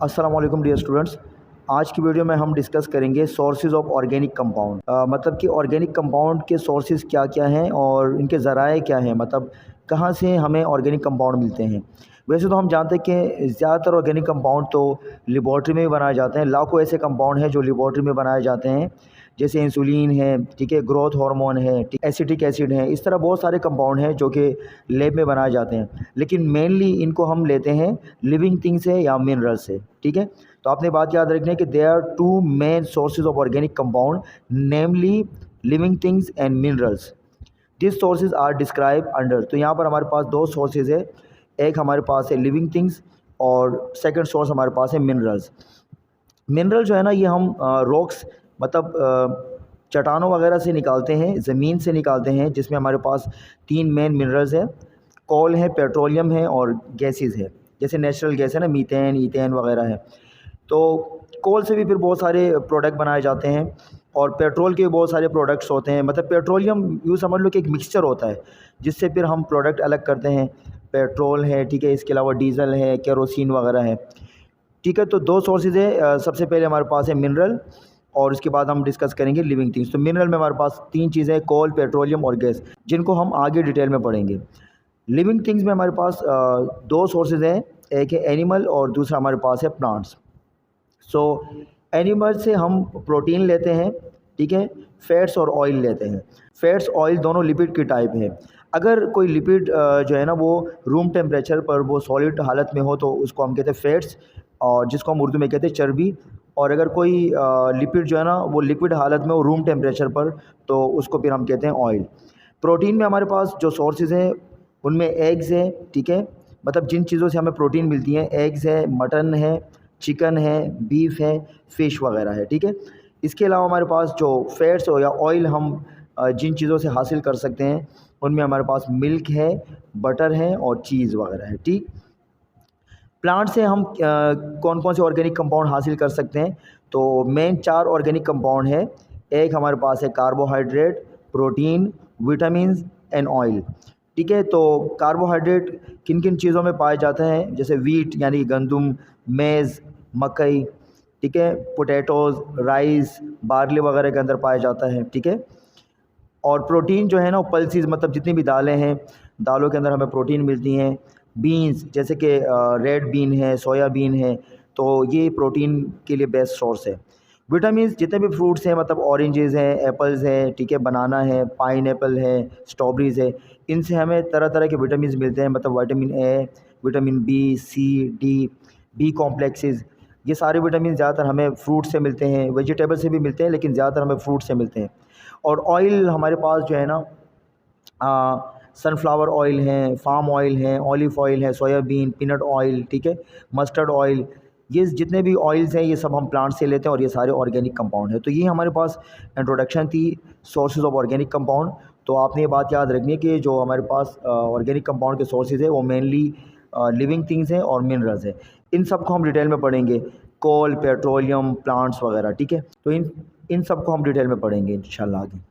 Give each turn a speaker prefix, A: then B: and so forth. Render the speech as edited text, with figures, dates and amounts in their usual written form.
A: अस्सलाम वालेकुम dear students. आज की वीडियो में हम डिस्कस करेंगे सोर्सेज ऑफ ऑर्गेनिक कंपाउंड। मतलब कि ऑर्गेनिक कंपाउंड के सोर्सेज क्या क्या हैं और इनके ज़राए क्या हैं, मतलब कहाँ से हमें ऑर्गेनिक कंपाउंड मिलते हैं। वैसे तो हम जानते हैं कि ज़्यादातर ऑर्गेनिक कंपाउंड तो लेबॉर्ट्री में भी बनाए जाते हैं। लाखों ऐसे कंपाउंड हैं जो लेबॉर्ट्री में बनाए जाते हैं, जैसे इंसुलिन है, ठीक है, ग्रोथ हार्मोन है, एसिटिक एसिड है। इस तरह बहुत सारे कंपाउंड हैं जो कि लैब में बनाए जाते हैं, लेकिन मेनली इनको हम लेते हैं लिविंग थिंग्स से या मिनरल से। ठीक है, तो आपने बात याद रखनी है कि there are two main sources of organic compound, namely living things and minerals. This sources are describe under. तो यहाँ पर हमारे पास दो सोर्सेज है, एक हमारे पास है लिविंग थिंग्स और सेकंड सोर्स हमारे पास है मिनरल्स। मिनरल जो है ना, ये हम रॉक्स मतलब चट्टानों वगैरह से निकालते हैं, ज़मीन से निकालते हैं, जिसमें हमारे पास तीन मेन मिनरल्स हैं, कोल है, पेट्रोलियम है और गैसेस है। जैसे नेचुरल गैस है ना, मीथेन, ईथेन वगैरह है। तो कोल से भी फिर बहुत सारे प्रोडक्ट बनाए जाते हैं और पेट्रोल के भी बहुत सारे प्रोडक्ट्स होते हैं। मतलब पेट्रोलियम यूँ समझ लो कि एक मिक्सचर होता है जिससे फिर हम प्रोडक्ट अलग करते हैं। पेट्रोल है, ठीक है, इसके अलावा डीजल है, केरोसिन वगैरह है। ठीक है, तो दो सोर्सेज है। सबसे पहले हमारे पास है मिनरल और उसके बाद हम डिस्कस करेंगे लिविंग थिंग्स। तो मिनरल में हमारे पास तीन चीज़ें हैं, कोल, पेट्रोलियम और गैस, जिनको हम आगे डिटेल में पढ़ेंगे। लिविंग थिंग्स में हमारे पास दो सोर्सेज हैं, एक है एनिमल और दूसरा हमारे पास है प्लांट्स। सो एनिमल से हम प्रोटीन लेते हैं, ठीक है, फैट्स और ऑयल लेते हैं। फैट्स ऑयल दोनों लिपिड की टाइप है। अगर कोई लिपिड जो है ना वो रूम टेम्परेचर पर वो सॉलिड हालत में हो तो उसको हम कहते हैं फैट्स, और जिसको हम उर्दू में कहते हैं चर्बी। और अगर कोई लिपिड जो है ना वो लिक्विड हालत में हो रूम टेम्परेचर पर, तो उसको फिर हम कहते हैं ऑयल। प्रोटीन में हमारे पास जो सोर्सेज हैं उनमें एग्स हैं, ठीक है, मतलब जिन चीज़ों से हमें प्रोटीन मिलती है, एग्स है, मटन है, चिकन है, बीफ है, फ़िश वगैरह है। ठीक है, इसके अलावा हमारे पास जो फैट्स हो या ऑयल हम जिन चीज़ों से हासिल कर सकते हैं उनमें हमारे पास मिल्क है, बटर है और चीज़ वगैरह है। ठीक, प्लांट से हम कौन कौन से ऑर्गेनिक कंपाउंड हासिल कर सकते हैं, तो मेन चार ऑर्गेनिक कंपाउंड है। एक हमारे पास है carbohydrate, protein, vitamin and oil. ठीक है, तो कार्बोहाइड्रेट किन किन चीज़ों में पाए जाते हैं, जैसे वीट यानी गंदम, मेज़, मकई, ठीक है, पोटैटोज़, राइस, बार्ली वगैरह के अंदर पाया जाता है। ठीक है, और प्रोटीन जो है ना पल्सेस, मतलब जितनी भी दालें हैं, दालों के अंदर हमें प्रोटीन मिलती हैं। बीन्स जैसे कि रेड बीन है, सोयाबीन है, तो ये प्रोटीन के लिए बेस्ट सोर्स है। विटामिन जितने भी फ्रूट्स हैं, मतलब ऑरेंजेस हैं, एप्पल्स हैं, ठीक है, बनाना है, पाइन एप्पल है, स्ट्रॉबेरीज़ है, इनसे हमें तरह तरह के विटामिन मिलते हैं। मतलब vitamin A, vitamin B, C, D, B complexes, ये सारे विटामिन ज़्यादातर हमें फ्रूट से मिलते हैं, वेजिटेबल से भी मिलते हैं, लेकिन ज़्यादातर हमें फ्रूट से मिलते हैं। और ऑयल हमारे पास जो है ना सनफ्लावर ऑयल है, फार्म ऑयल है, ऑलिव ऑयल है, सोयाबीन, पीनट ऑयल, ठीक है, मस्टर्ड ऑयल, ये जितने भी ऑयल्स हैं ये सब हम प्लांट से लेते हैं और ये सारे ऑर्गेनिक कंपाउंड है। तो ये हमारे पास इंट्रोडक्शन थी सोर्सेज ऑफ ऑर्गेनिक कंपाउंड। तो आपने ये बात याद रखनी है कि जो हमारे पास ऑर्गेनिक कंपाउंड के सोर्सेज है वो मेनली लिविंग थिंग्स हैं और मिनरल्स हैं। इन सब को हम डिटेल में पढ़ेंगे, कोल, पेट्रोलियम, प्लांट्स वगैरह। ठीक है, तो इन सब को हम डिटेल में पढ़ेंगे इंशाल्लाह आगे।